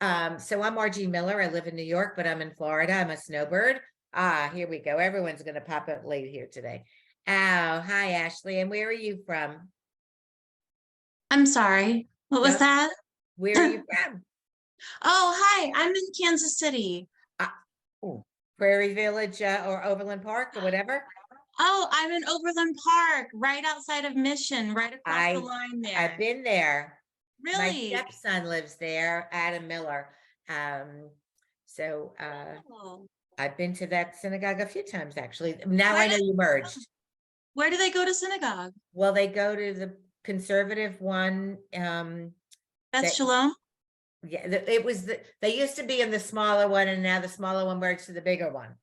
So I'm Margie Miller. I live in New York, but I'm in Florida. I'm a snowbird. Here we go. Everyone's going to pop up late here today. Oh, hi, Ashley. And where are you from? I'm sorry. What was No, that? where are you from? Oh, hi. I'm in Kansas City. Uh, oh, Prairie Village or Overland Park or whatever. Oh, I'm in Overland Park, right outside of Mission, right across the I line I've there. been there. My Really? stepson lives there, Adam Miller. So Oh. I've been to that synagogue a few times actually. Now Where I know did you merged. where do they go to synagogue? Well, they go to the conservative one. Beth That Shalom? Yeah, it was they used to be in the smaller one, and now the smaller one merged to the bigger one.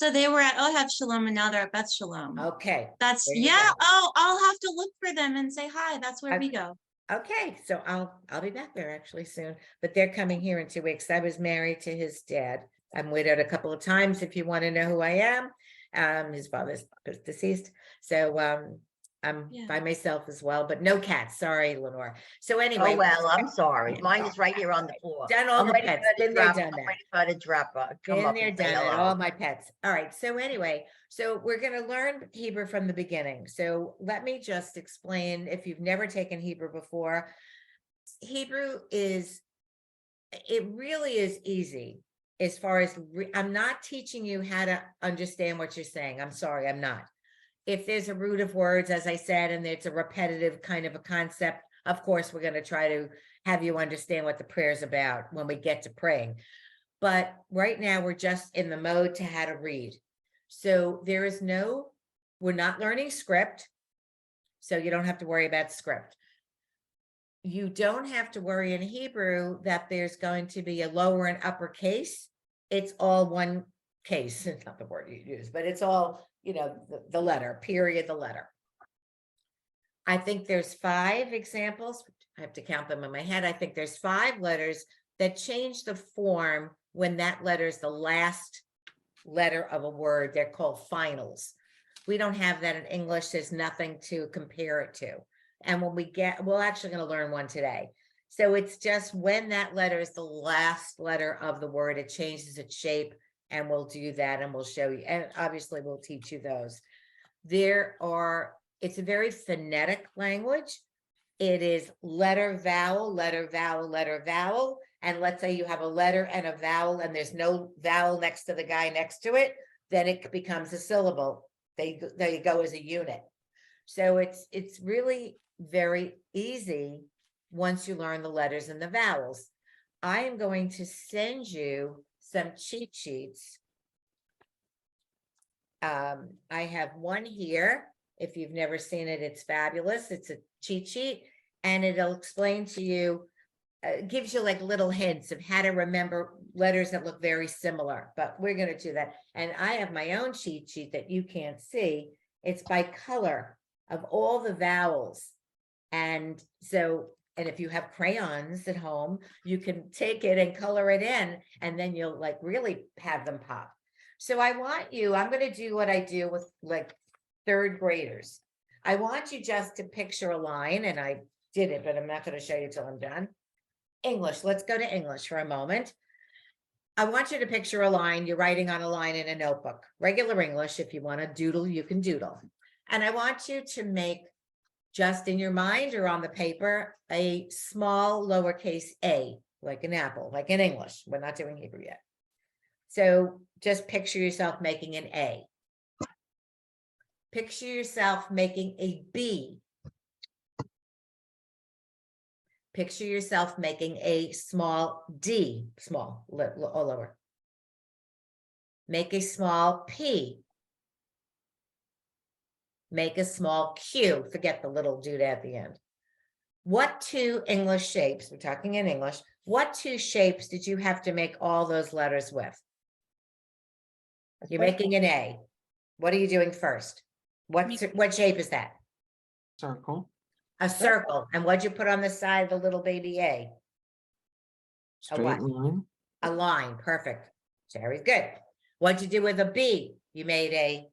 So they were at Ohad Shalom and now they're at Beth Shalom. Okay, That's there you yeah. go. Oh, I'll have to look for them and say hi. That's where we Okay, go. okay, so I'll be back there actually soon, but they're coming here in 2 weeks. I was married to his dad. I'm widowed a couple of times. If you want to know who I am, his father's deceased, so I'm Yeah. by myself as well, but no cats. Sorry, Lenore. So Oh, anyway, well, I'm sorry. Mine is right here on the floor. done all I'm the ready pets. for it to Been there, drop. done I'm that. ready for it to drop, come Been up there, and say done it, all hello. my pets. All right, so anyway, so we're going to learn Hebrew from the beginning. So let me just explain, if you've never taken Hebrew before, Hebrew it really is easy as far as, I'm not teaching you how to understand what you're saying. I'm sorry, I'm not. If there's a root of words, as I said, and it's a repetitive kind of a concept, of course, we're going to try to have you understand what the prayer's about when we get to praying. But right now we're just in the mode to how to read. So we're not learning script. So you don't have to worry about script. You don't have to worry in Hebrew that there's going to be a lower and upper case. It's all one case. It's not the word you use, but it's all, the letter, period, the letter. I think there's 5 examples. I have to count them in my head. I think there's 5 letters that change the form when that letter is the last letter of a word. They're called finals. We don't have that in English. There's nothing to compare it to. And we're actually going to learn one today. So it's just when that letter is the last letter of the word, it changes its shape, and we'll do that and we'll show you. And obviously we'll teach you those. It's a very phonetic language. It is letter, vowel, letter, vowel, letter, vowel. And let's say you have a letter and a vowel and there's no vowel next to the guy next to it, then it becomes a syllable. They go as a unit. So it's really very easy once you learn the letters and the vowels. I am going to send you some cheat sheets. I have one here. If you've never seen it, it's fabulous. It's a cheat sheet, and it'll explain to you, gives you like little hints of how to remember letters that look very similar, but we're going to do that. And I have my own cheat sheet that you can't see. It's by color of all the vowels. And if you have crayons at home, you can take it and color it in, and then you'll like really have them pop. So I'm going to do what I do with like 3rd graders. I want you just to picture a line, and I did it, but I'm not going to show you till I'm done. English, let's go to English for a moment. I want you to picture a line. You're writing on a line in a notebook, regular English. If you want to doodle, you can doodle. And I want you to make, just in your mind or on the paper, a small lowercase a, like an apple, like in English. We're not doing Hebrew yet. So just picture yourself making an A. Picture yourself making a B. Picture yourself making a small D, small or lower. Make a small P. Make a small Q. Forget the little dude at the end. What 2 English shapes, we're talking in English, what 2 shapes did you have to make all those letters with? You're making an A. What are you doing first? What shape is that? Circle. A circle. And what'd you put on the side of the little baby A? Straight line. A line. Perfect. Very good. What'd you do with a B? You made a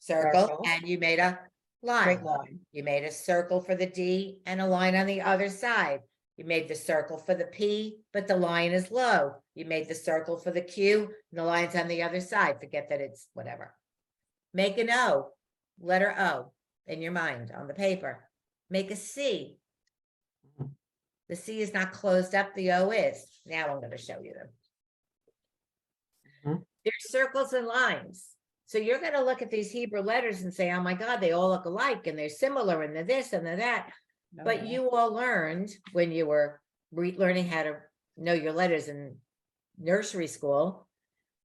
circle and you made a line. Straight line. You made a circle for the D and a line on the other side. You made the circle for the P, but the line is low. You made the circle for the Q, and the line's on the other side. Forget that it's whatever. Make an O, letter O in your mind on the paper. Make a C. The C is not closed up, the O is. Now I'm going to show you them. Mhm. There's circles and lines. So you're going to look at these Hebrew letters and say, oh my God, they all look alike and they're similar and they're this and they're that. But you all learned when you were learning how to know your letters in nursery school,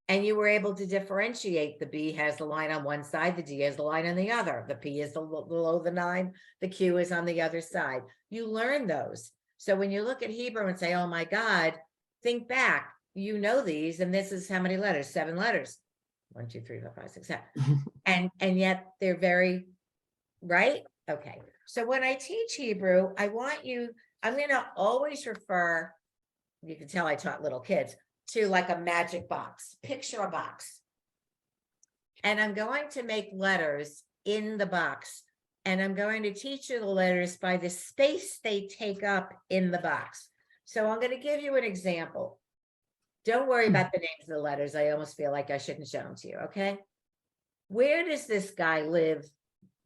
and you were able to differentiate. The B has the line on one side, the D has the line on the other. The P is below the 9, the Q is on the other side. You learn those. So when you look at Hebrew and say, oh my God, think back, you know these, and this is how many letters? 7 letters. 1, 2, 3, 4, 5, 6, 7. And yet they're very right. Okay. So when I teach Hebrew, I'm going to always refer, you can tell I taught little kids, to like a magic box. Picture a box. And I'm going to make letters in the box. And I'm going to teach you the letters by the space they take up in the box. So I'm going to give you an example. Don't worry about the names of the letters. I almost feel like I shouldn't show them to you, okay? Where does this guy live?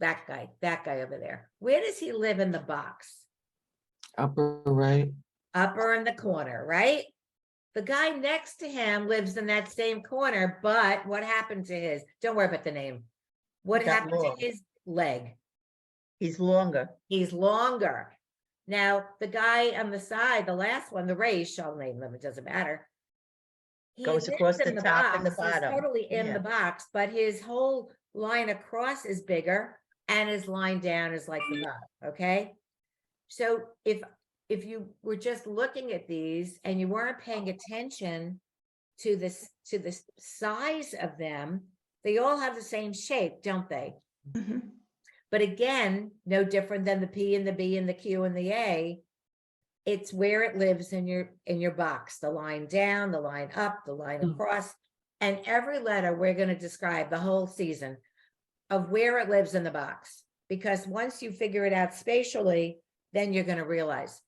That guy over there. Where does he live in the box? Upper right. Upper in the corner, right? The guy next to him lives in that same corner, but what happened to his? Don't worry about the name. What He got happened long. to his leg? He's longer. He's longer. Now, the guy on the side, the last one, the race, I'll name them, it doesn't matter. He Goes lives across in the top and the box, he's bottom. totally in Yeah. the box, but his whole line across is bigger and his line down is like the bottom, okay? So if you were just looking at these and you weren't paying attention to the size of them, they all have the same shape, don't they? But again, no different than the P and the B and the Q and the A. It's where it lives in your box, the line down, the line up, the line across, and every letter we're going to describe the whole season of where it lives in the box. Because once you figure it out spatially, then you're going to realize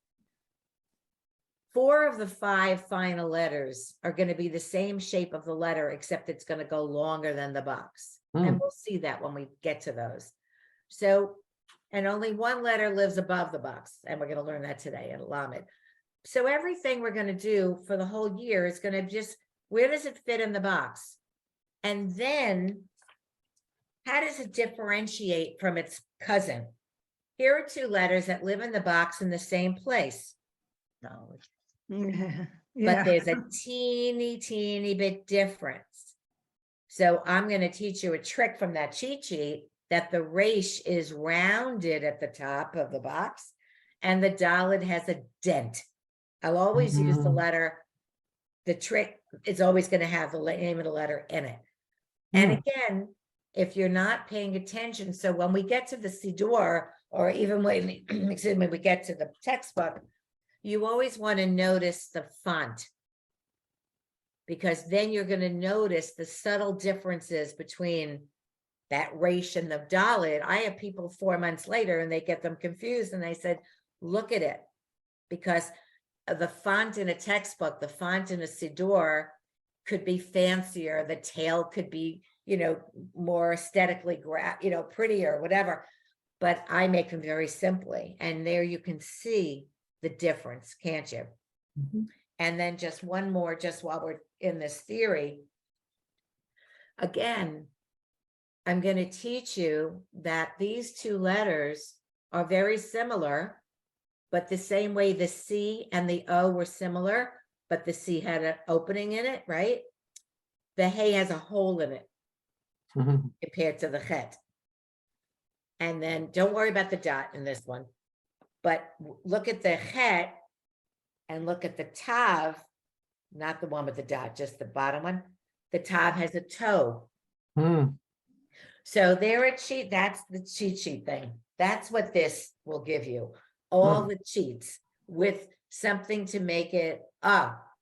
4 of the 5 final letters are going to be the same shape of the letter, except it's going to go longer than the box. And we'll see that when we get to those. So, and only 1 letter lives above the box. And we're going to learn that today in Lamed. So everything we're going to do for the whole year is going to just, where does it fit in the box? And then how does it differentiate from its cousin? Here are 2 letters that live in the box in the same place. No. But there's a teeny bit difference. So I'm going to teach you a trick from that cheat sheet that the resh is rounded at the top of the box and the dalet has a dent. I'll always use the letter. The trick is always going to have the name of the letter in it. And again, if you're not paying attention, so when we get to the Siddur, or even when, excuse me, we get to the textbook, you always want to notice the font, because then you're going to notice the subtle differences between that resh and the dalet. I have people 4 months later and they get them confused, and I said, look at it, because the font in a textbook, the font in a Siddur could be fancier, the tail could be, more aesthetically, prettier, whatever, but I make them very simply, and there you can see the difference, can't you? And then just one more, just while we're in this theory, again, I'm going to teach you that these 2 letters are very similar, but the same way the C and the O were similar, but the C had an opening in it, right? The Hey has a hole in it compared to the Chet. And then don't worry about the dot in this one, but look at the Chet and look at the Tav, not the one with the dot, just the bottom one. The Tav has a toe. So that's the cheat sheet thing. That's what this will give you. All the cheats with something to make it,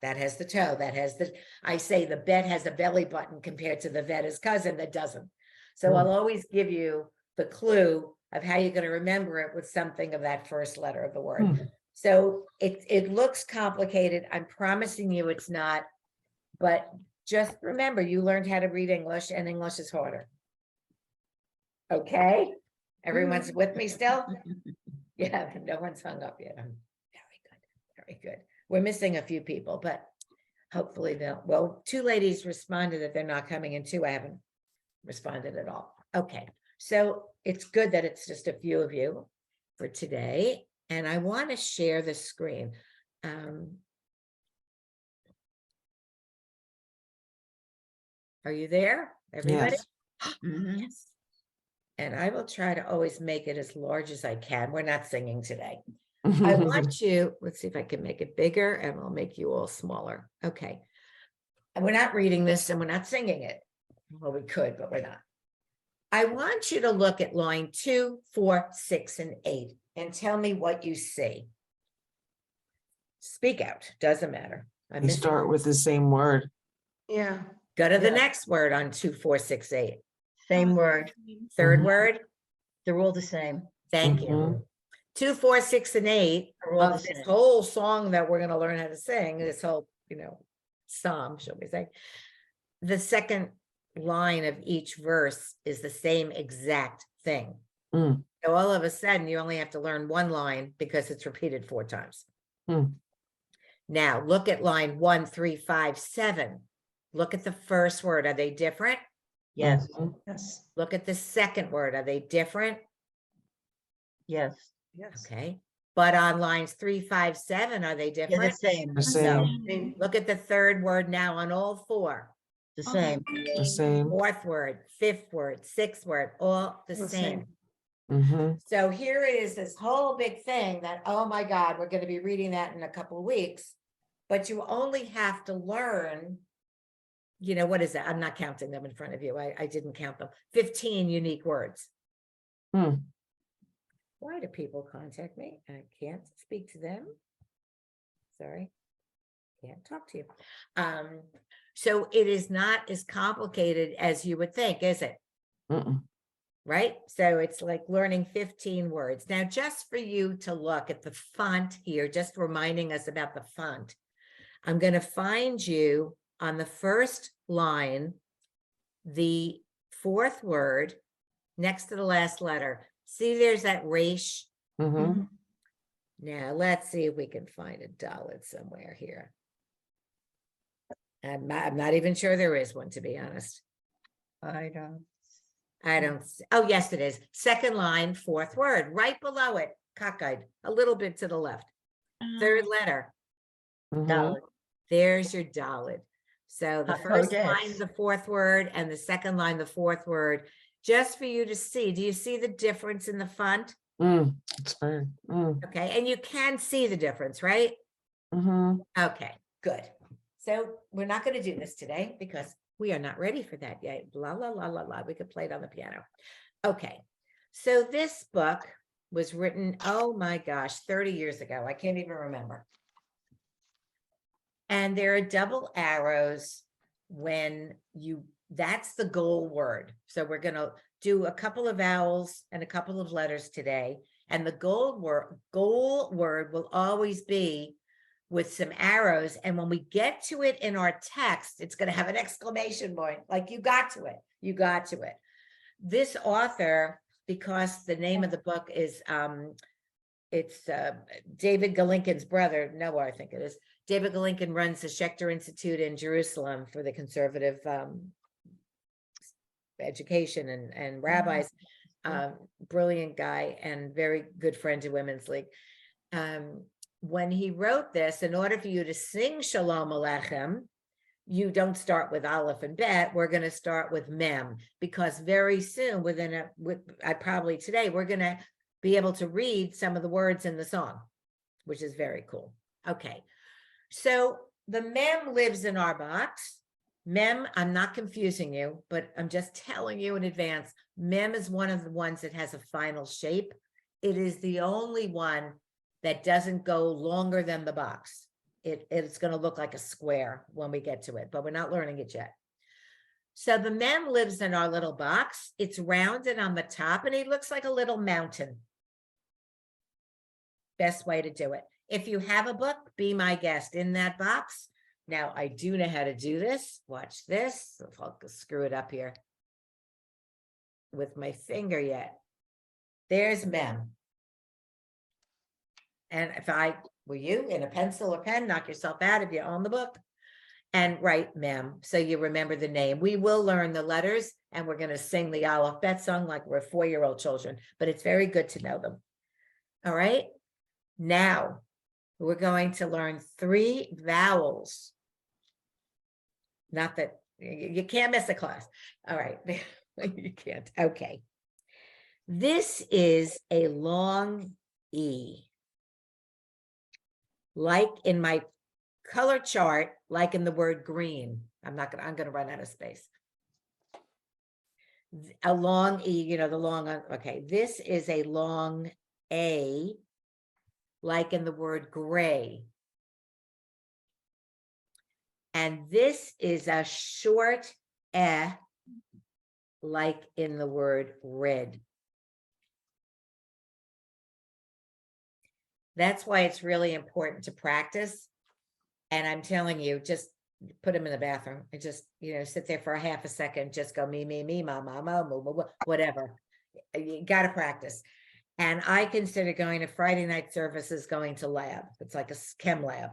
that has the toe, that has I say the bet has a belly button compared to the Veda's cousin that doesn't. So I'll always give you the clue of how you're going to remember it with something of that first letter of the word. So it looks complicated. I'm promising you it's not. But just remember, you learned how to read English and English is harder. Okay? Everyone's with me still? Yeah, no one's hung up yet. Very good, very good. We're missing a few people, but hopefully they'll, well, two ladies responded that they're not coming and two I haven't responded at all. Okay, so it's good that it's just a few of you for today. And I want to share the screen. Are you there, everybody? Yes. Mhm. Yes. And I will try to always make it as large as I can. We're not singing today. I want you, let's see if I can make it bigger and we'll make you all smaller. Okay. And we're not reading this and we're not singing it. Well, we could, but we're not. I want you to look at line 2, 4, 6, and 8 and tell me what you see. Speak out, doesn't matter. I You missed it. start with the same word. Yeah, Go to the Yeah. next word on 2, 4, 6, 8. same word. Third Mhm. word, They're all the same. thank you. Mhm. 2, 4, 6, and 8 They're all the of this same. whole song that we're going to learn how to sing, this whole, psalm, shall we say. The second line of each verse is the same exact thing. Mm. So all of a sudden, you only have to learn one line because it's repeated 4 times. Mm. Now, look at line 1, 3, 5, 7. Look at the first word. Are they different? Yes, Mhm. yes, Look at the second word. Are they different? yes. Yes. Okay. But on lines 3, 5, 7, are they Yeah, the different? same. The same. Look at the third word now on all 4. The same. The same. Fourth word, fifth word, sixth word, all the same. Mm-hmm. So here it is, this whole big thing that, oh my God, we're going to be reading that in a couple of weeks. But you only have to learn, what is that? I'm not counting them in front of you. I didn't count them. 15 unique words. Hmm. Why do people contact me? I can't speak to them. Sorry. Can't talk to you. So it is not as complicated as you would think, is it? Mm-mm. Right? So it's like learning 15 words. Now, just for you to look at the font here, just reminding us about the font, I'm going to find you on the first line, the fourth word next to the last letter. See, there's that resh. Mm-hmm. Now, let's see if we can find a dalet somewhere here. I'm not even sure there is one, to be honest. I don't. Oh, yes, it is. Second line, fourth word, right below it, cockeyed, a little bit to the left. Third letter, Mm-hmm. Dalit. there's your dalet. So the first Kodesh. line, the fourth word, and the second line, the fourth word, just for you to see. Do you see the difference in the font? Mm. It's very. Okay, and you can see the difference, right? Mm-hmm. Okay, good. So we're not going to do this today because we are not ready for that yet. La, la, la, la, la. We could play it on the piano. Okay, so this book was written, oh my gosh, 30 years ago. I can't even remember. And there are double arrows when that's the goal word. So we're going to do a couple of vowels and a couple of letters today. And the goal word will always be with some arrows. And when we get to it in our text, it's going to have an exclamation point, like you got to it. You got to it. This author, because the name of the book is, it's David Galinkin's brother, Noah, I think it is. David Galinkin runs the Schechter Institute in Jerusalem for the conservative education and rabbis. Brilliant guy and very good friend to Women's League. When he wrote this, in order for you to sing Shalom Aleichem, you don't start with Aleph and Bet. We're going to start with Mem, because very soon, probably today, we're going to be able to read some of the words in the song, which is very cool. Okay, so the Mem lives in our box. Mem, I'm not confusing you, but I'm just telling you in advance, Mem is one of the ones that has a final shape. It is the only one that doesn't go longer than the box. It's going to look like a square when we get to it, but we're not learning it yet. So the Mem lives in our little box. It's rounded on the top and he looks like a little mountain. Best way to do it. if you have a book, be my guest in that box. Now, I do know how to do this. Watch this. If I'll screw it up here with my finger yet. There's mem. And if I were you, in a pencil or pen, knock yourself out if you own the book and write mem. So you remember the name. We will learn the letters and we're going to sing the alphabet song like we're 4-year-old children, but it's very good to know them. All right. Now we're going to learn 3 vowels. Not that you can't miss a class. All right. You can't. Okay. This is a long E. Like in my color chart, like in the word green. I'm gonna run out of space. A long E, you know, the long, okay. This is a long A, like in the word gray. And this is a short E, like in the word red. That's why it's really important to practice. And I'm telling you, just put them in the bathroom and just, you know, sit there for a half a second, just go me, ma, whatever. You got to practice. And I consider going to Friday night services going to lab. It's like a chem lab.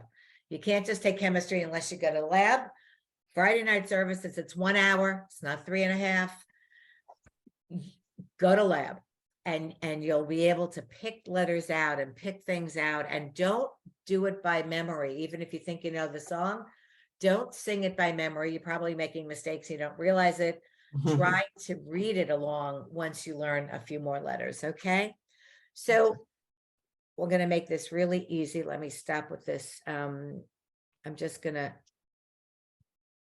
You can't just take chemistry unless you go to lab. Friday night services, it's 1 hour. It's not 3.5. Go to lab. And you'll be able to pick letters out and pick things out, and don't do it by memory. Even if you think you know the song, don't sing it by memory. You're probably making mistakes. You don't realize it. Try to read it along once you learn a few more letters. Okay. So we're going to make this really easy. Let me stop with this. I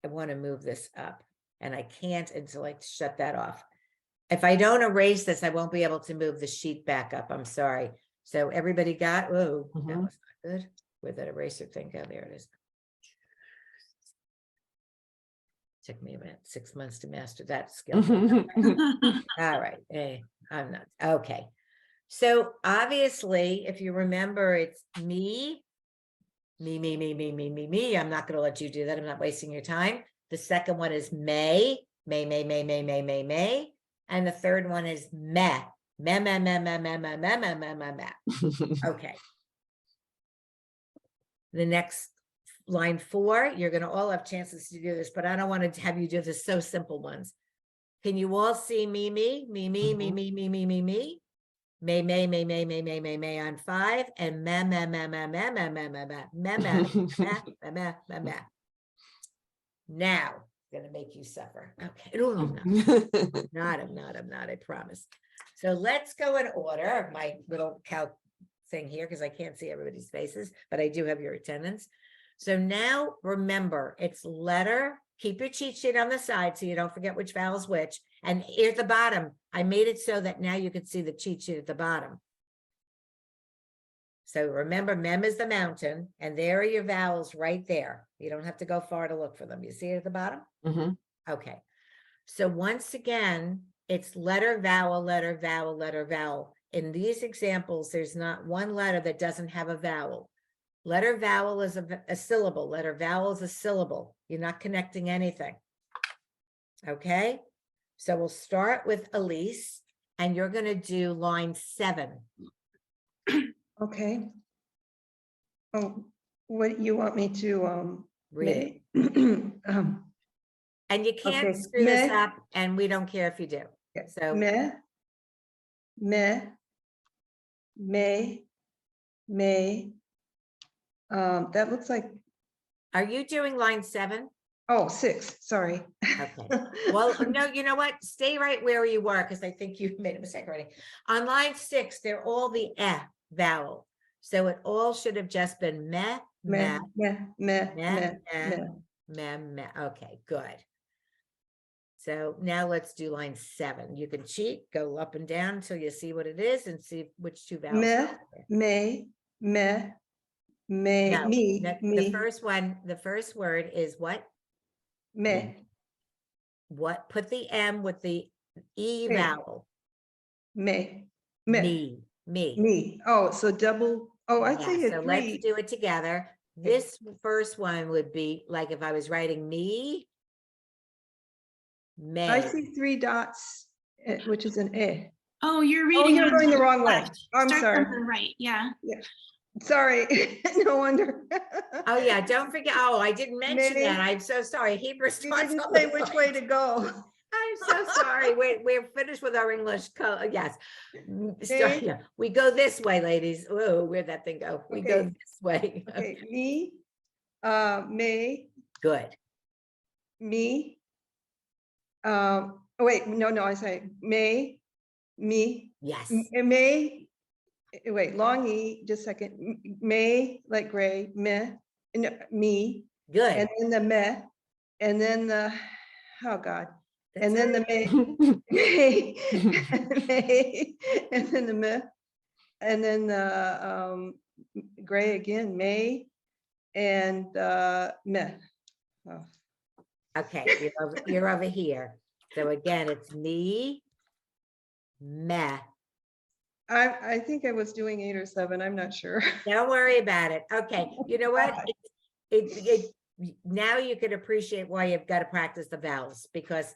want to move this up and I can't until I shut that off. If I don't erase this, I won't be able to move the sheet back up. I'm sorry. So everybody got, oh, that was not good. Where'd that eraser thing go? There it is. Took me a minute, 6 months to master that skill. All right. I'm not. Okay. So obviously, if you remember, it's me. I'm not going to let you do that. I'm not wasting your time. The second one is May. And the third one is meh. Okay. The next line 4, you're going to all have chances to do this, but I don't want to have you do the so simple ones. Can you all see me, me, May on 5, and now going to make you suffer. Okay. No, I'm not, I promise. So let's go in order of my little calc thing here, because I can't see everybody's faces, but I do have your attendance. So now remember, it's letter, keep your cheat sheet on the side so you don't forget which vowel is which. And here at the bottom, I made it so that now you can see the cheat sheet at the bottom. So remember, mem is the mountain, and there are your vowels right there. You don't have to go far to look for them. You see it at the bottom? Okay. So once again, it's letter, vowel, letter, vowel, letter, vowel. In these examples, there's not one letter that doesn't have a vowel. Letter vowel is a syllable. Letter vowel is a syllable. You're not connecting anything. Okay. So we'll start with Elise, and you're going to do line 7. Okay. Oh, what you want me to Read it. And you can't Okay. screw this Meh. up, and we don't care if you do. So meh, may. That looks like, are you doing line 7? oh, 6, sorry. Okay. Well, no, you know what? Stay right where you were, because I think you made a mistake already. On line 6, they're all the eh vowel. So it all should have just been meh, meh, meh. Okay, good. So now let's do line 7. You can cheat, go up and down until you see what it is and see which 2 vowels. May, No, me. the first one, the first word is what? May, What? Put the M with the E Hey. vowel. me. Me. Oh, so double, Oh, I Yeah, see a so let's three. do it together. This first one would be like if I was writing me. I May. see 3 dots, which is an eh. Oh, you're Oh, reading. you're on going the wrong way. left. I'm Start sorry. from the right, yeah. Sorry, no wonder. Oh, yeah, don't forget. Oh, I didn't mention May. that. I'm so sorry. Hebrew You starts didn't on say the which right. way to go. I'm so sorry. We're finished with our English. Yes. May. Yeah. We go this way, ladies. Oh, where'd that thing go? We go Okay. this way. Okay, me, may, Good. me. Oh, wait, no, I say may, me, Yes. may, wait, long E, just a second, may, like gray, meh, no, me, Good. and then the meh, and then the, oh God, and That's then the may, may, may, and then the meh, and then the gray again, may, and meh. Oh. Okay. You're over here. So again, it's me, meh. I think I was doing 8 or 7, I'm not sure. Don't worry about it. Okay, you know what? Now you can appreciate why you've got to practice the vowels because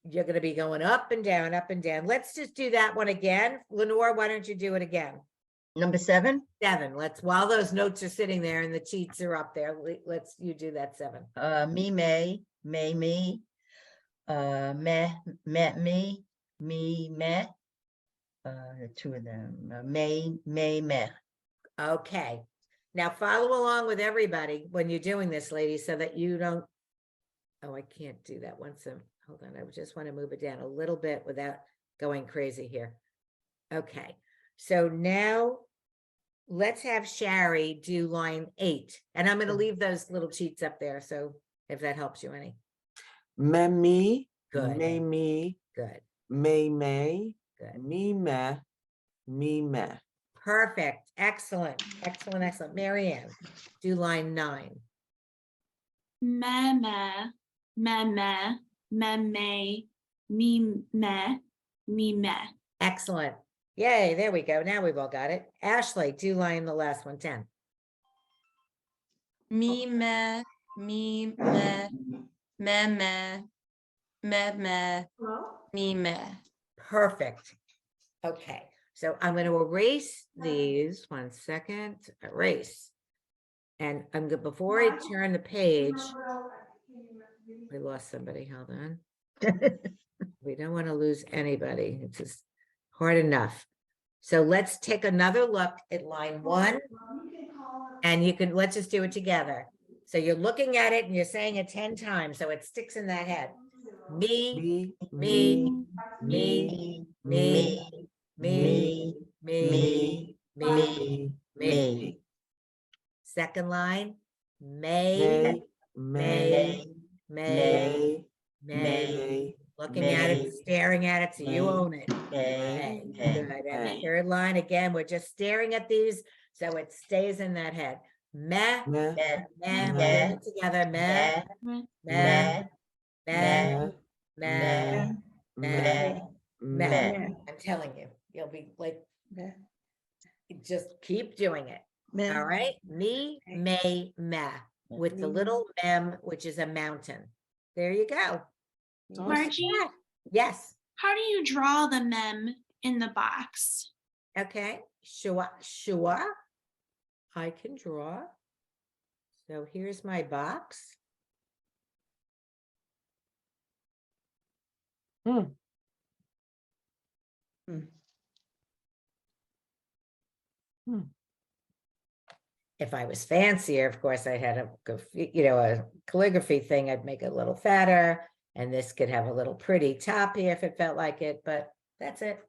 you're going to be going up and down, up and down. Let's just do that one again. Lenore, why don't you do it again? Number 7, 7. While those notes are sitting there and the cheats are up there, you do that 7. me, me, meh, met me, meh. 2 of them, meh. Okay. Now follow along with everybody when you're doing this, ladies, so that you don't. Oh, I can't do that once. Hold on. I just want to move it down a little bit without going crazy here. Okay. So now let's have Shari do line 8. And I'm going to leave those little cheats up there. So if that helps you any. Me, Good. me, Good. may, Good. me, meh. Perfect. Excellent. Excellent. Excellent. Marianne, do line 9. Meh, meh, meh, meh, meh, may, me, meh, me, meh. Excellent. Yay. There we go. Now we've all got it. Ashley, do line the last one, 10. Me, meh, me, meh, meh, meh, meh, meh, me, meh. Perfect. Okay. So I'm going to erase these. 1 second. Erase. And I'm good. Before I turn the page, we lost somebody. Hold on. We don't want to lose anybody. It's just hard enough. So let's take another look at line 1. And let's just do it together. So you're looking at it and you're saying it 10 times. So it sticks in that head. Me, me, me, me, me, me, me. Second line, may, may. Looking at it, staring at it, so you own it. May. Good. And the third line, again, we're just staring at these, so it stays in that head. Meh, meh, we're doing it together. Meh, meh, meh, meh, meh. I'm telling you, you'll be like, Meh. just keep doing it. Meh. All right. Me, may, meh, with the little mem, which is a mountain. There you go. Margie, Yes. how do you draw the mem in the box? Okay. Sure. I can draw. So here's my box. If I was fancier, of course, I had a calligraphy thing, I'd make it a little fatter, and this could have a little pretty top here if it felt like it, but that's it.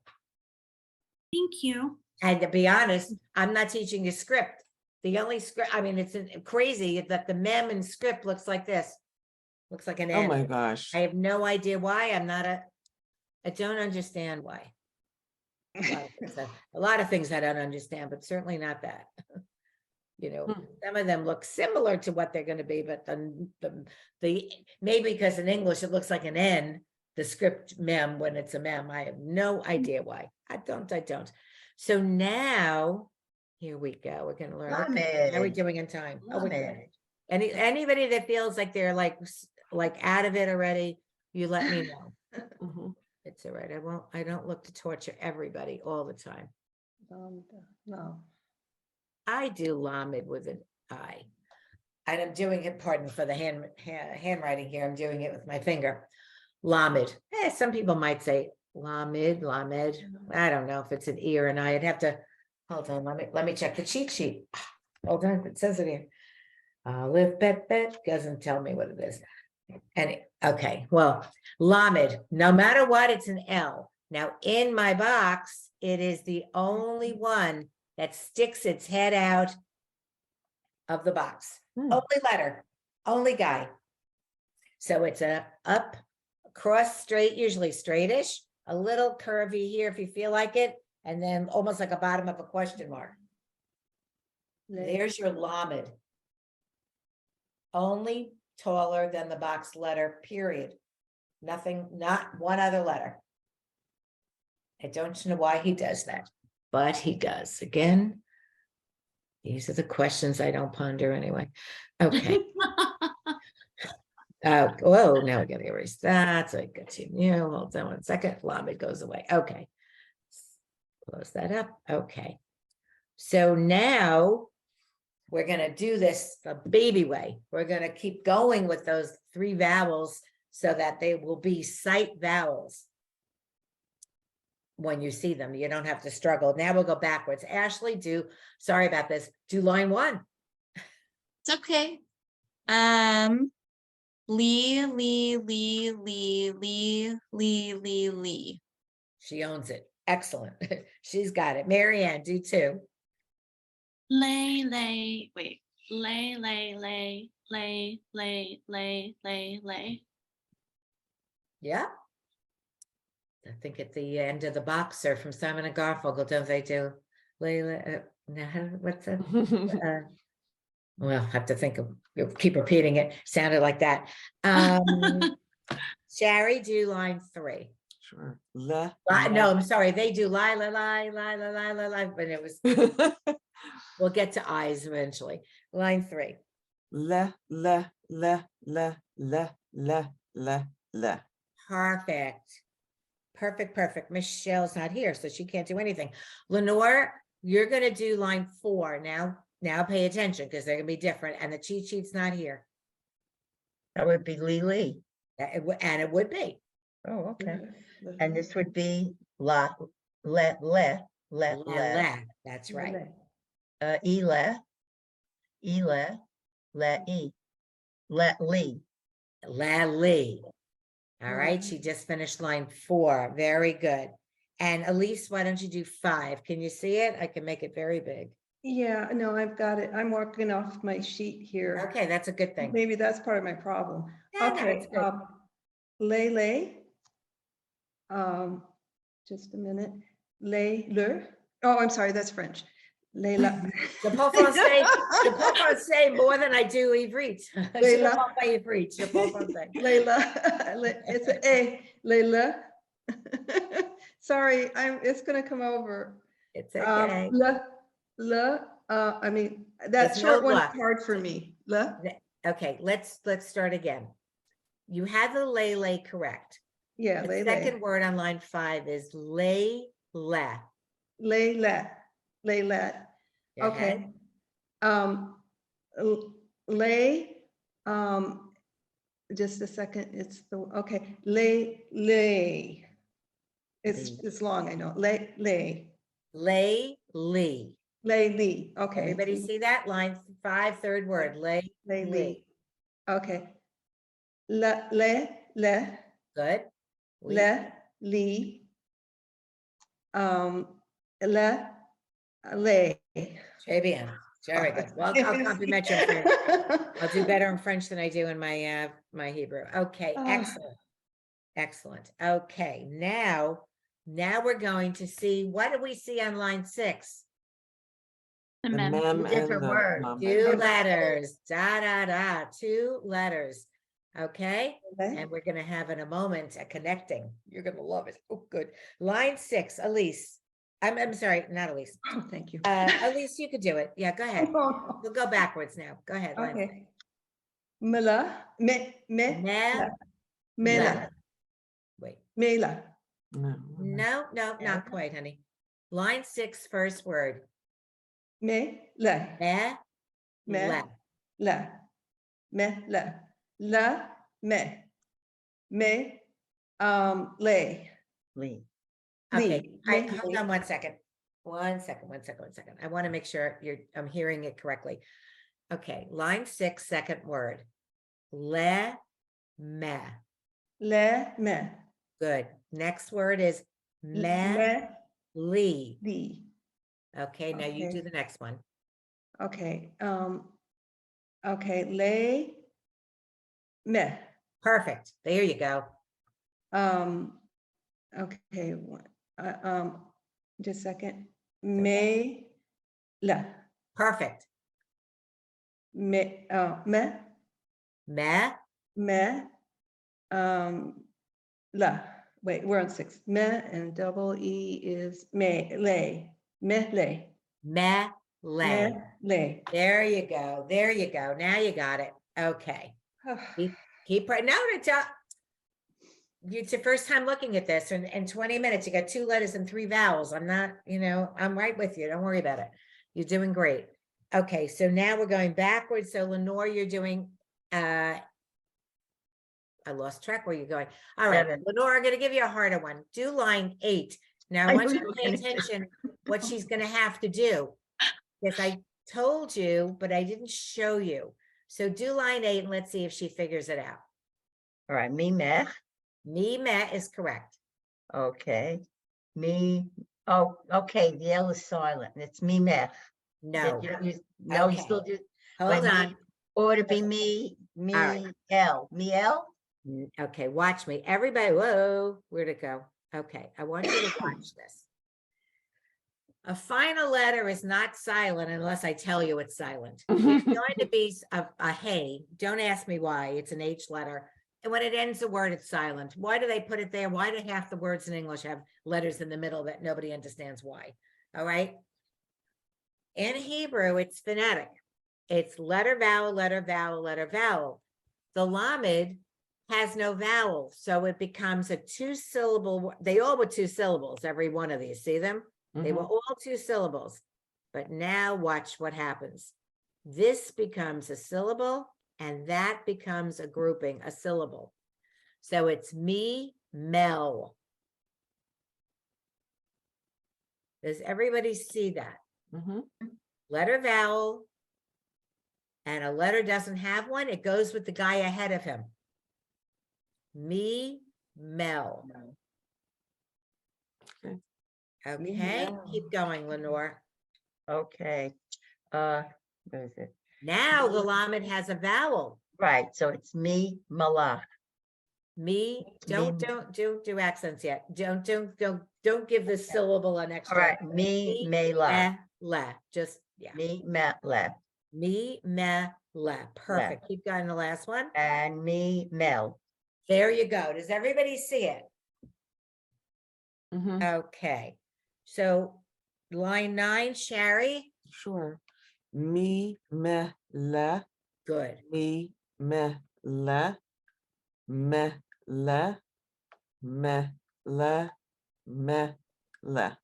Thank you. And to be honest, I'm not teaching you script. The only script, I mean, it's crazy that the mem in script looks like this. Looks like an Oh N. my gosh. I have no idea why. I don't understand why. A lot of things I don't understand, but certainly not that. Some of them look similar to what they're going to be, but the maybe because in English it looks like an N, the script mem when it's a mem. I have no idea why. I don't. So now Here we go. We're gonna learn. Okay, how are we Lamed. doing in time? Oh, we're good. Lamed. Anybody that feels like they're like out of it already, you let me know. Mhm. It's all right. I don't look to torture everybody all the time. No. I do lamed with an I. And I'm doing it, pardon for the handwriting here. I'm doing it with my finger. Lamed. Some people might say lamed. I don't know if it's an E or an I. I'd have to, hold on, let me check the cheat sheet. Hold on, it says it here. Aleph bet doesn't tell me what it is. And okay, well, lamed, no matter what, it's an L. Now in my box, it is the only one that sticks its head out of the box. Hmm. Only letter, only guy. So it's a up, cross, straight, usually straightish, a little curvy here if you feel like it, and then almost like a bottom of a question mark. There's your lamed. Only taller than the box letter, period. Nothing, not one other letter. I don't know why he does that, but he does. Again, these are the questions I don't ponder anyway. Okay. Whoa, now we gotta erase that. So I continue. Hold on 1 second. Lamed goes away. Okay. Close that up. Okay. So now we're gonna do this the baby way. We're gonna keep going with those 3 vowels so that they will be sight vowels. When you see them, you don't have to struggle. Now we'll go backwards. Ashley, sorry about this. Do line 1. It's okay. Lee, Lee, Lee, Lee, Lee, Lee, Lee, Lee. She owns it. Excellent. She's got it. Mary Ann, do 2. Lay, wait. Lay, lay. Yeah. I think at the end of the box or from Simon and Garfunkel, don't they do Layla? No, what's that? Well, I have to think of, keep repeating it. Sounded like that. Sherry, do line 3. Sure. Le. No, I'm sorry. They do lie, but it was, we'll get to eyes eventually. Line 3. Le. Perfect. Michelle's not here, so she can't do anything. Lenore, you're going to do line 4 now. Now pay attention because they're going to be different. And the cheat sheet's not here. That would be Lee. And it would be. Oh, okay. And this would be la, le. That's right. Ele, let e, let Lee. Lally. All right. She just finished line 4. Very good. And Elise, why don't you do 5? Can you see it? I can make it very big. Yeah, no, I've got it. I'm working off my sheet here. Okay, that's a good thing. Maybe that's part of my problem. Yeah, no, Okay, it's good. lay. Just a minute. Le. Oh, I'm sorry, that's French. Layla. Je peux français more than I do Ivrit. Je ne parle pas Ivrit. Je parle français. Layla. It's an A. Layla. Sorry, it's gonna come over. It's okay. I mean, that There's short no one's luck. hard for me. Le. Okay, let's start again. You had the lay correct. Yeah, The second word on line 5 is lay. Layla. Go Okay. ahead. Lay, just a second, it's the, okay, lay. It's long, I know, lay. Lay, Lee. Lee, okay. Everybody see that? Line 5, third word, lay, Lay Lee. Lee. Okay. Le. Good. Lee. Lay. Très bien. Very good. Well, I'll compliment you in French. I'll do better in French than I do in my my Hebrew. Okay, excellent. Okay, now we're going to see, what do we see on line 6? The The mem. mem and Different the word. mum. 2 letters. 2 letters. Okay, Okay. and we're going to have in a moment a connecting. You're going to love it. Oh, good. Line 6, Elise. I'm sorry, not Elise. Oh, thank you. Elise, you could do it. Yeah, go ahead. Oh, We'll go backwards now. Go ahead. Lynn. okay. Mela, Me- mela, Wait, mela, No. no, not quite, honey. Line 6, first word. me, la, Me, me, la. la, la, me, lay. Lee. Okay, Lee, hold on 1 second. 1 second, 1 second, 1 second. I want to make sure I'm hearing it correctly. Okay, line 6, second word. Le, me. le, me, Good. Next word is me, me, li. lee. Okay, now you do Okay. the next one. Okay, okay, lay, me. Perfect. There you go. Okay, just a second. Me, la, Perfect. me, Me, la. Wait, we're on 6. Me and double E is me, lay, me, lay, me, me, lay. lay. There you go. There you go. Now you got it. Okay. Keep right now to tell. It's your first time looking at this, and in 20 minutes, you got 2 letters and 3 vowels. I'm not, I'm right with you. Don't worry about it. You're doing great. Okay, so now we're going backwards. So Lenore, you're doing I lost track where you're going. All right, 7. Lenore, I'm gonna give you a harder one. Do line 8. Now I I want you knew to you pay were gonna- attention what she's gonna have to do. Yes, I told you, but I didn't show you. So do line 8 and let's see if she figures it out. All right, me, meh. Me, me is correct. Okay. Me, oh, okay, the L is silent. It's me, meh. No, No, you Okay. still do. hold wait, on. Or to be me, right. L. Me, L? Okay, watch me. Everybody, whoa, where'd it go? Okay, I want you to watch this. A final letter is not silent unless I tell you it's silent. It's going to be a hey. Don't ask me why. It's an H letter. And when it ends a word, it's silent. Why do they put it there? Why do half the words in English have letters in the middle that nobody understands why? All right. In Hebrew, it's phonetic. It's letter, vowel, letter, vowel, letter, vowel. The lamed has no vowel, so it becomes a 2-syllable. They all were 2 syllables, every one of these. See them? They were all 2 syllables. But now watch what happens. This becomes a syllable, and that becomes a grouping, a syllable. So it's me, mel. Does everybody see that? Letter, vowel, and a letter doesn't have one, it goes with the guy ahead of him. Me, mel. Okay, mel. keep going, Lenore. Okay. Where is it? Now the lamed has a vowel. Right, so it's me, malach. Me, don't do accents yet. Don't give this Okay. syllable an All extra. right, me, melach. Le, just, yeah. Me, metlef. Me, me, le. Perfect. Keep going the last one. And me, mel. There you go. Does everybody see it? Okay. So line 9, Sherry. Sure. Me, meh, le. Good. Me, meh, le. Meh, le. Meh, le. Meh, le.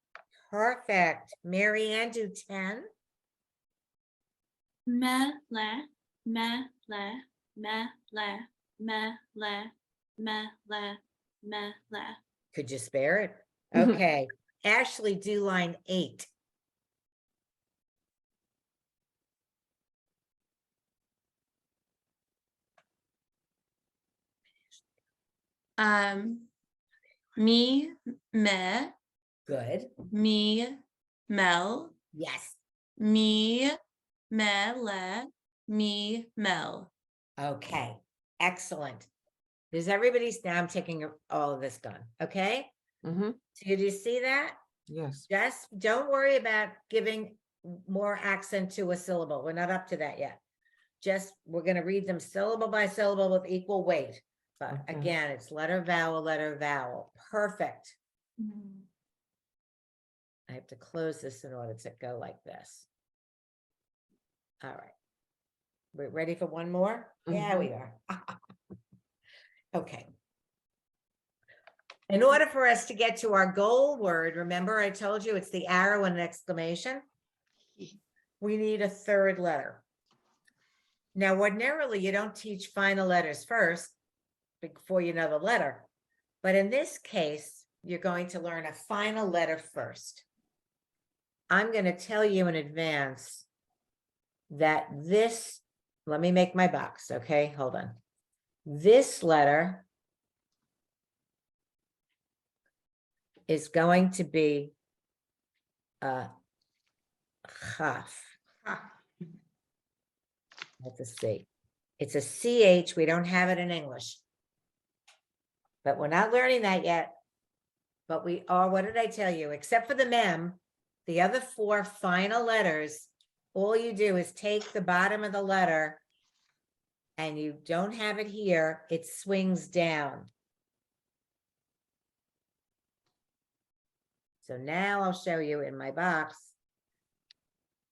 Perfect. Mary Ann, do 10. Me, le, me, le, me, le, me, le, me, le, me, le. Could you spare it? Okay. Ashley, do line 8. Me, me, Good. me, mel, Yes. me, me, le, me, mel. Okay. Excellent. Does everybody now I'm taking all of this done. Okay. So did you see that? Yes. Just don't worry about giving more accent to a syllable. We're not up to that yet. Just we're going to read them syllable by syllable with equal weight. But Okay. again, it's letter, vowel, letter, vowel. Perfect. I have to close this in order to go like this. All right. We're ready for one more? Yeah, we are. Okay. In order for us to get to our goal word, remember I told you it's the arrow and an exclamation? We need a third letter. Now, ordinarily, you don't teach final letters first before you know the letter. But in this case, you're going to learn a final letter first. I'm going to tell you in advance that this, let me make my box, okay? Hold on. This letter is going to be a chaf. That's a C. It's a CH. We don't have it in English. But we're not learning that yet. But we are, what did I tell you? Except for the mem, the other 4 final letters, all you do is take the bottom of the letter and you don't have it here, it swings down. So now I'll show you in my box.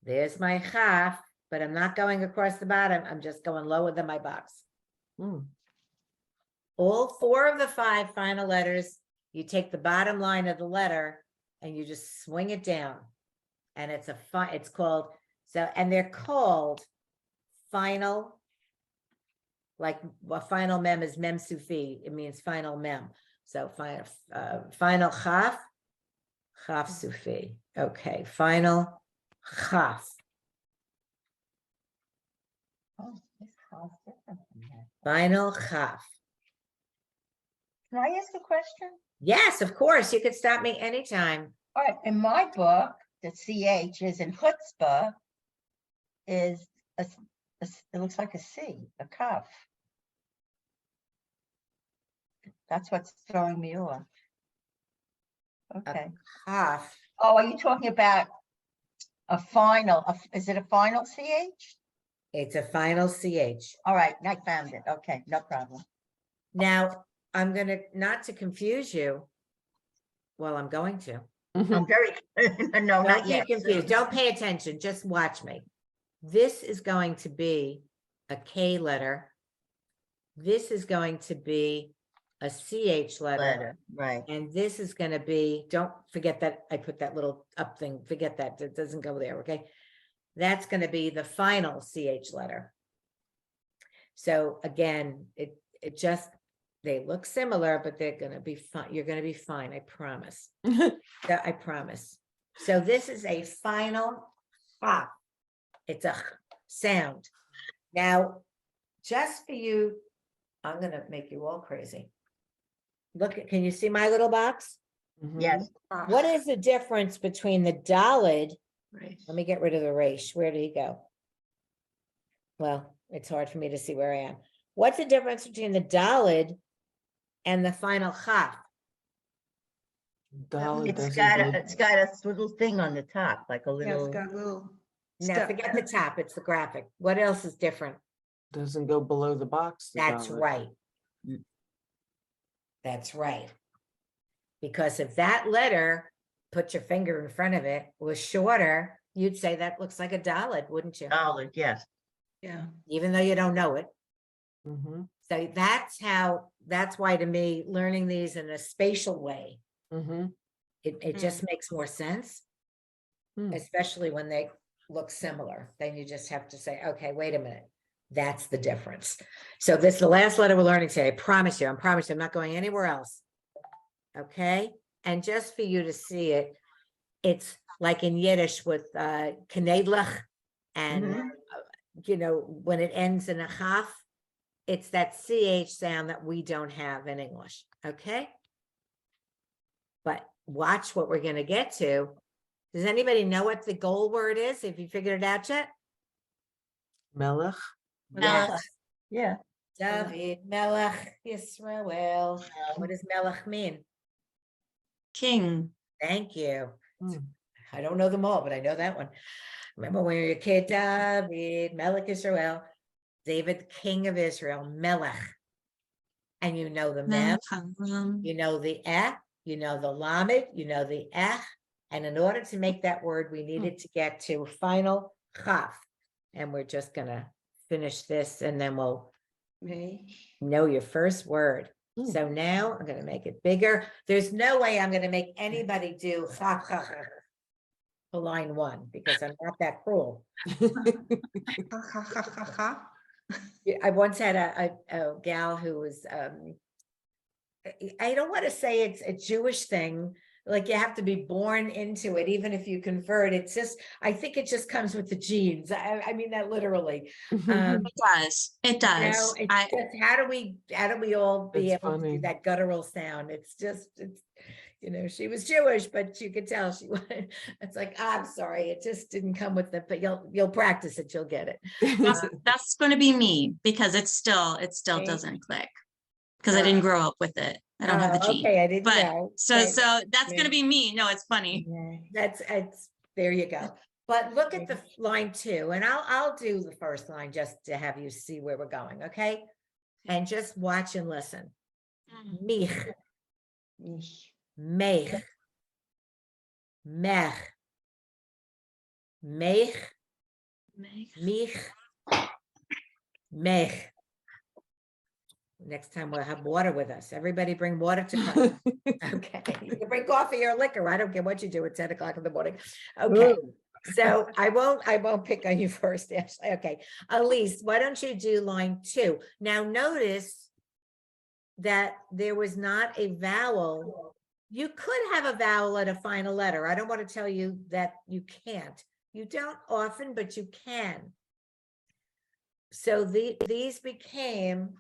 There's my chaf, but I'm not going across the bottom. I'm just going lower than my box. Mm. All 4 of the 5 final letters, you take the bottom line of the letter and you just swing it down. And it's it's called, so, and they're called final, like a final mem is mem sufi. It means final mem. So final chaf, chaf sufi. Okay, final chaf. Oh, this sounds different from that. Final chaf. Can I ask a question? Yes, of course. You could stop me anytime. All right, in my book, the CH is in chutzpah is it looks like a C, a cuff. That's what's throwing me off. Okay. Chaf. Oh, are you talking about a final? Is it a final CH? It's a final CH. All right, I found it. Okay, no problem. Now, I'm gonna, not to confuse you. Well, I'm going to. I'm very, no, Don't not be yet. confused. Don't pay attention. Just watch me. This is going to be a K letter. This is going to be a CH letter. Letter, right. And this is going to be, don't forget that I put that little up thing. Forget that. It doesn't go there. Okay. That's going to be the final CH letter. So again, it just, they look similar, but they're going to be fine. You're going to be fine. I promise. I promise. So this is a final chaf. It's a sound. Now, just for you, I'm going to make you all crazy. Look, can you see my little box? Mhm. Yes. What is the difference between the dalid? Right. Let me get rid of the resh. Where did he go? Well, it's hard for me to see where I am. What's the difference between the dalid and the final chaf? Dollar It's doesn't got go- it's got a little thing on the top, like a Yeah, it's little. got a little. Now, step. forget the top. It's the graphic. What else is different? doesn't go below the box. the That's dollar. right. Mm. That's right. Because if that letter, put your finger in front of it, was shorter, you'd say that looks like a dalid, wouldn't you? Dollar, yes. Yeah. Even though you don't know it. Mhm. So that's why to me, learning these in a spatial way, Mhm. it just makes more sense. Hmm. Especially when they look similar. Then you just have to say, okay, wait a minute. That's the difference. So this is the last letter we're learning today. I promise you, I'm not going anywhere else. Okay, and just for you to see it, it's like in Yiddish with knedlich, and Mhm. you know, when it ends in a chaf, it's that CH sound that we don't have in English. Okay, but watch what we're going to get to. Does anybody know what the goal word is? Have you figured it out yet? Melech. Yes. Yeah. David Melech Yisrael. What does Melech mean? King. Thank you. Hmm. I don't know them all, but I know that one. Remember when you were a kid, David, Melech Israel, David, King of Israel, Melech. And you know the mem, Melech. you know the you know the lamed, you know the And in order to make that word, we needed to get to final chaf. And we're just gonna finish this and then we'll May. know your first word. Mm. So now I'm gonna make it bigger. There's no way I'm gonna make anybody do chaf, chaf, chaf for line 1 because I'm not that cruel. Ha, ha, ha, ha, ha. Yeah, I once had a gal who was, I don't want to say it's a Jewish thing, like you have to be born into it, even if you convert. It's just, I think it just comes with the genes. I mean that literally. It does. It You does. know, it's just, how do we all be That's able to do funny. that guttural sound? It's just, it's, you know, she was Jewish, but you could tell she was, it's like, I'm sorry, it just didn't come with it, but you'll practice it, you'll get it. That's going to be me because it still Okay. doesn't click because I didn't grow up with it. I don't have the Oh, gene. okay, I didn't But know. so Okay. that's going to be me. No, it's funny. That's, it's, there you go. But look at the line 2, and I'll do the first line just to have you see where we're going, okay? And just watch and listen. Mich, Mich. mech, mech, mech, mich, mech. Next time we'll have water with us. Everybody bring water to class. Okay, you can bring coffee or liquor. I don't care what you do at 10 o'clock in the morning. Okay, so I won't pick on you first, Ashley. Okay, Elise, why don't you do line 2? Now notice that there was not a vowel. You could have a vowel at a final letter. I don't want to tell you that you can't. You don't often, but you can. So these became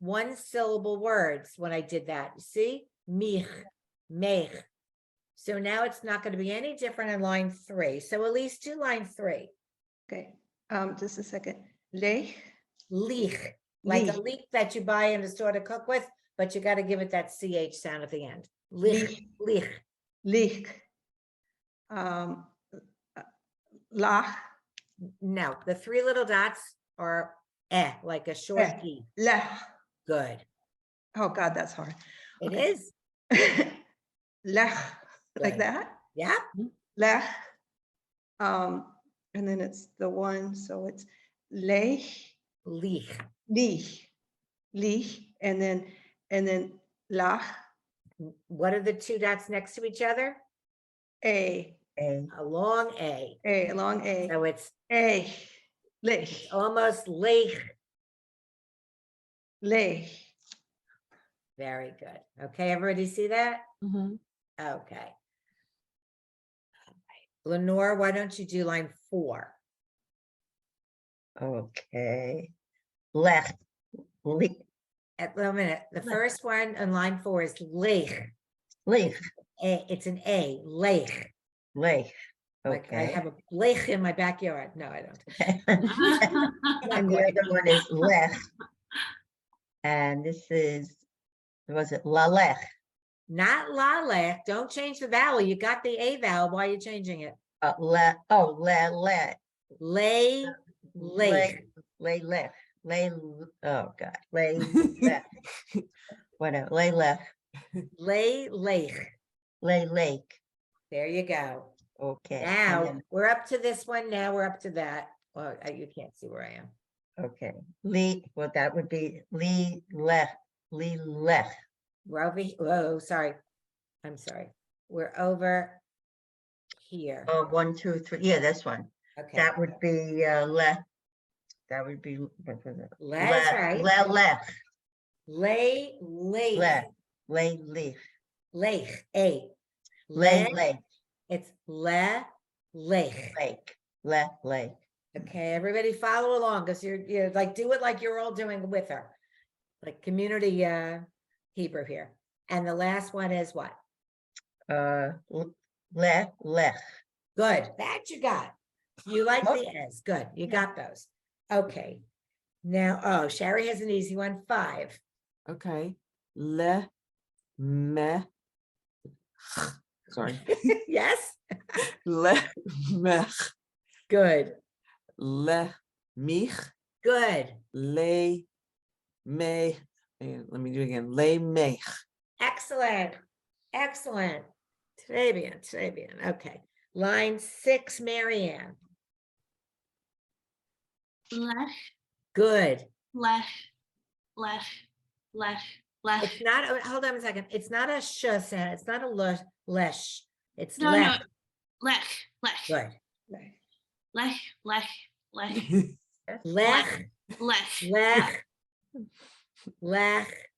1-syllable words when I did that. See? Mich, mech. So now it's not going to be any different in line 3. So at least do line 3. Okay, just a second. Lech. Leek, like a Leek. leek that you buy in the store to cook with, but you got to give it that CH sound at the end. Leek, leek. Lech. Lach. No, the 3 little dots are like a short Eh. E. Lech. Good. Oh God, that's hard. It Okay. is. Lech, like Good. that. Yeah. Lech. And then it's the 1, so it's lech, Leek. lich, lich, and then lach, What are the 2 dots next to each other? A. A long A. a long a, So it's lech, almost leek. lech. Very good. Okay, everybody see that? Mhm. Okay. Lenore, why don't you do line 4? Okay. Lech. Le- At a minute, the first one on line 4 is leek. Leaf. It's an A, lake. Lech. Like I Okay. have a lake in my backyard. No, I don't. And the other one is lech. And this is, was it la lech? Not la lek. Don't change the vowel. You got the A vowel. Why are you changing it? La, oh, la lech. Lay, lake. Lay lech. Lay, oh God, lay lech. Whatever, lay lech, Lay, lake. lay lake. There you go. Okay. and Now then- we're up to this one. Now we're up to that. Well, you can't see where I am. Okay, Lee, well, that would be Lee lech, Lee lech. We're over. Whoa, sorry. I'm sorry. We're over here. Oh, 1, 2, 3, yeah, this one. Okay. That would be lech. That would be. What was it? That's right. Le lech, Lay, lake. lech, lay leaf, Lake, A. lay Le- lake, It's le, lake. lake, le lake. Okay, everybody follow along because you're like, do it like you're all doing with her. Like community Hebrew here. And the last one is what? Le lech. Good. That you got. You like Oh. the S. Good. You got those. Okay. Now, oh, Sherry has an easy one. 5. Okay. Le, me. Sorry. Yes? Le, mech. Good. Le, mich. Good. Le, me. And let me do it again. Le, mech. Excellent. Excellent. Très bien. Okay. Line 6, Marianne. Lech, Good. lech, lech, lech, lech. It's not, hold on a second. It's not a sh sound. It's not a lesh. It's No, lech. lech, lech, Good. lech, lech, lech, Lech, lech. lech, lech.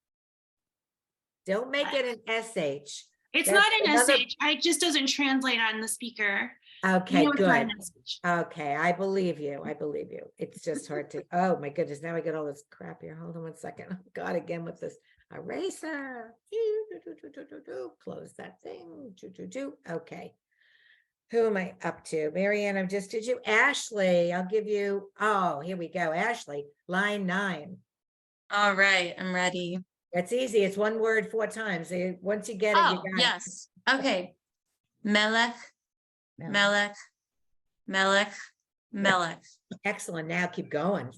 Don't make it an SH. It's That's not an another- SH. It just doesn't translate on the speaker. Okay, No, it's not good. an SH. Okay, I believe you. I believe you. It's just hard to, oh my goodness, now I get all this crap here. Hold on 1 second. Oh, God, again with this eraser. Close that thing. Okay. Who am I up to? Marianne, I just did you. Ashley, I'll give you, oh, here we go. Ashley, line 9. All right, I'm ready. That's easy. It's one word 4 times. Once you get it, you Oh, got it. yes. Okay. Melech, Melech, Melech, Melech. Excellent. Now keep going.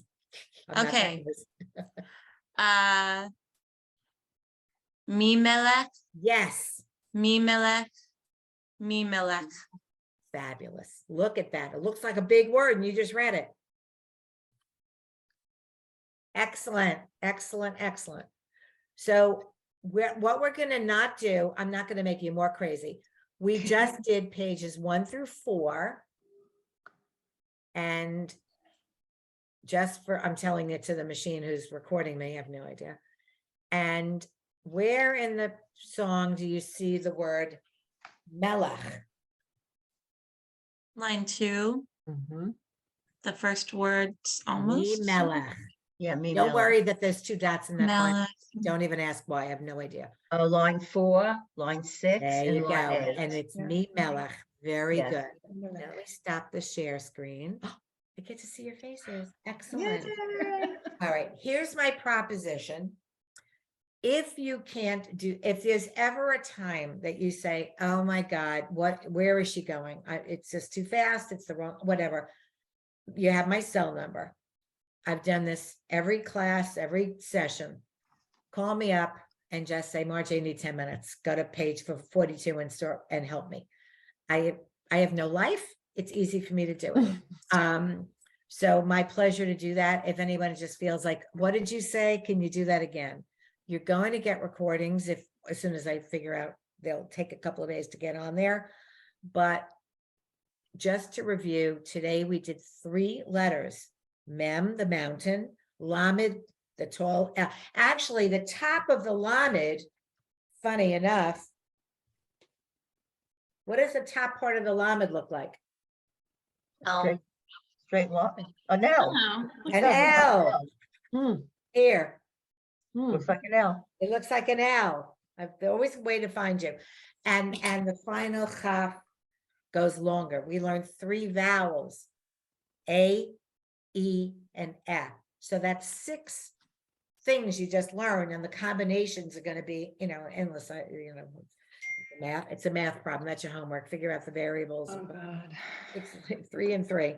I'm not that Okay. nervous. Mimelech, Yes. Mimelech, Mimelech. Fabulous. Look at that. It looks like a big word and you just read it. Excellent, excellent, excellent. So what we're going to not do, I'm not going to make you more crazy. We just did pages 1 through 4. And just for, I'm telling it to the machine who's recording me, I have no idea. And where in the song do you see the word melech? Line 2, Mhm. the first words almost. Melech. Yeah, me. Don't Mel. worry that there's 2 dots in that final. Melech. Don't even ask why. I have no idea. Oh, line 4, line 6, There you and go. line 8. And it's Yeah. me melech. Very Yes. good. Now let me stop the share screen. I get to see your faces. Excellent. Yay. All right, here's my proposition. If you can't do, if there's ever a time that you say, oh my God, where is she going? It's just too fast. It's the wrong, whatever. You have my cell number. I've done this every class, every session. Call me up and just say, Margie, I need 10 minutes. Go to page 42 and start and help me. I have no life. It's easy for me to do it. So my pleasure to do that. If anyone just feels like, what did you say? Can you do that again? You're going to get recordings as soon as I figure out, they'll take a couple of days to get on there. But just to review, today we did 3 letters: Mem, the mountain; Lamed, the tall. Actually, the top of the Lamed, funny enough, what does the top part of the Lamed look like? Straight, straight line. Oh, no. Oh, An L. Hmm, Here, hmm. Looks like an L. it looks like an L. There's always a way to find you. And the final chaf goes longer. We learned 3 vowels: A, E, and F. So that's 6 things you just learned, and the combinations are going to be, endless. Math. It's a math problem. That's your homework. Figure out the variables. Oh, God. It's like 3 and 3.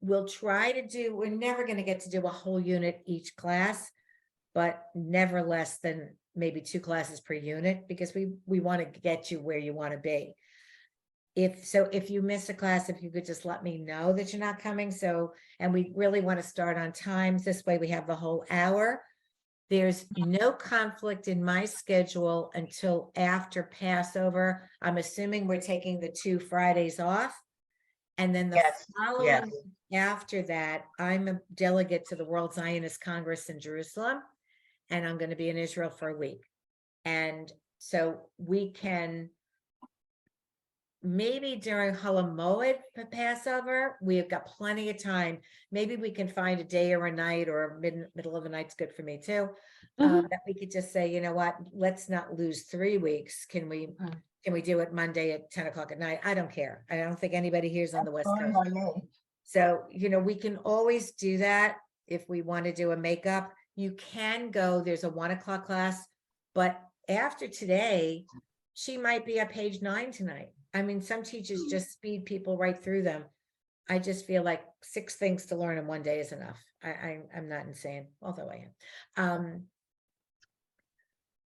We'll try to do, we're never going to get to do a whole unit each class, but never less than maybe 2 classes per unit, because we want to get you where you want to be. If you miss a class, if you could just let me know that you're not coming. And we really want to start on times. This way we have the whole hour. There's no conflict in my schedule until after Passover. I'm assuming we're taking the 2 Fridays off. And then the Yes, following after that, I'm a delegate to the World Zionist Congress in Jerusalem, and I'm going to be in Israel for a week. And so we can, maybe during Holomoed for Passover, we've got plenty of time. Maybe we can find a day or a night, or middle of the night's good for me too. That we could just say, you know what, let's not lose 3 weeks. Can we do it Monday at 10 o'clock at night? I don't care. I don't think anybody here's on the West fine Coast. by me. So, we can always do that. If we want to do a makeup, you can go, there's a 1 o'clock class, but after today, she might be at page 9 tonight. I mean, some teachers just speed people right through them. I just feel like 6 things to learn in one day is enough. I'm not insane, although I am.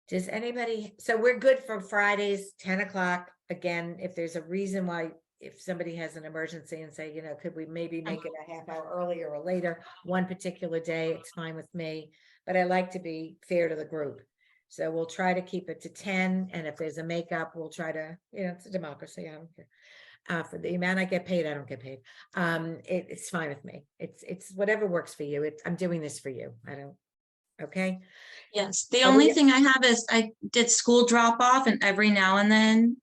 Does anybody, so we're good for Fridays, 10 o'clock. Again, if there's a reason why, if somebody has an emergency and say, could we maybe make it a half hour earlier or later, one particular day, it's fine with me. But I like to be fair to the group. So we'll try to keep it to 10. And if there's a makeup, we'll try to, it's a democracy. I don't care. For the amount I get paid, I don't get paid. It's fine with me. It's whatever works for you. I'm doing this for you. I don't. Okay. Yes, the Oh, only yeah. thing I have is I did school drop off, and every now and then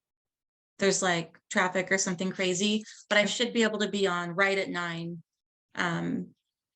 there's like traffic or something crazy, but I should be able to be on right at 9.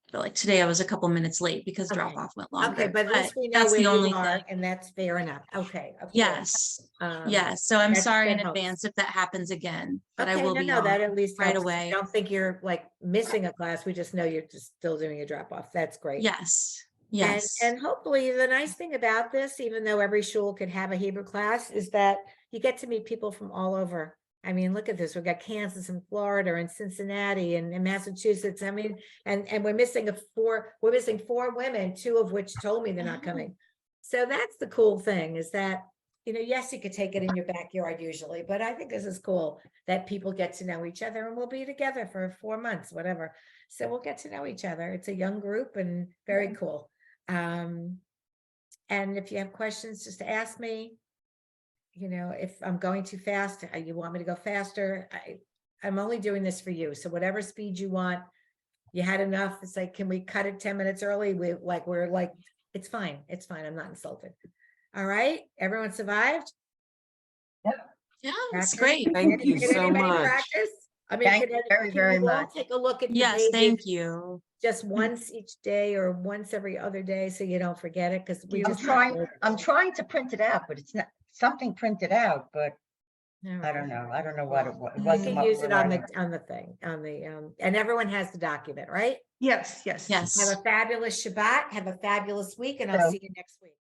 But like today I was a couple minutes late because Okay. drop off went longer. Okay, but at least we know that's where the you only are, thing. and that's fair enough. Okay. Of course. Yes, Um, yes. So I'm sorry in that helps. advance if that happens again, but I Okay, will no, be no, that on at least right helps. away. I don't think you're like missing a class. We just know you're just still doing a drop off. That's great. Yes, And, yes. and hopefully the nice thing about this, even though every school could have a Hebrew class, is that you get to meet people from all over. I mean, look at this. We've got Kansas and Florida and Cincinnati and Massachusetts. I mean, and we're missing four women, 2 of which told me they're not coming. So that's the cool thing, is that, yes, you could take it in your backyard usually, but I think this is cool that people get to know each other, and we'll be together for 4 months, whatever. So we'll get to know each other. It's a young group and very cool. And if you have questions, just ask me. If I'm going too fast, you want me to go faster, I'm only doing this for you. So whatever speed you want, you had enough. It's like, can we cut it 10 minutes early? We're like, it's fine. It's fine. I'm not insulted. All right. Everyone survived? Yeah, Practice? it's great. Thank you Can so anybody much. practice? I mean, Thank can you very, can very you all much. take a look at the Yes, thank pages you. just once each day or once every other day, so you don't forget it? Because we I'm just I'm trying to print it out, but it's not something printed out, but All I right. don't know. I don't know what it was. It You wasn't can what use we it were on writing. the thing, and everyone has the document, right? Yes, yes. Yes. Have a fabulous Shabbat, have a fabulous week, and I'll So- see you next week.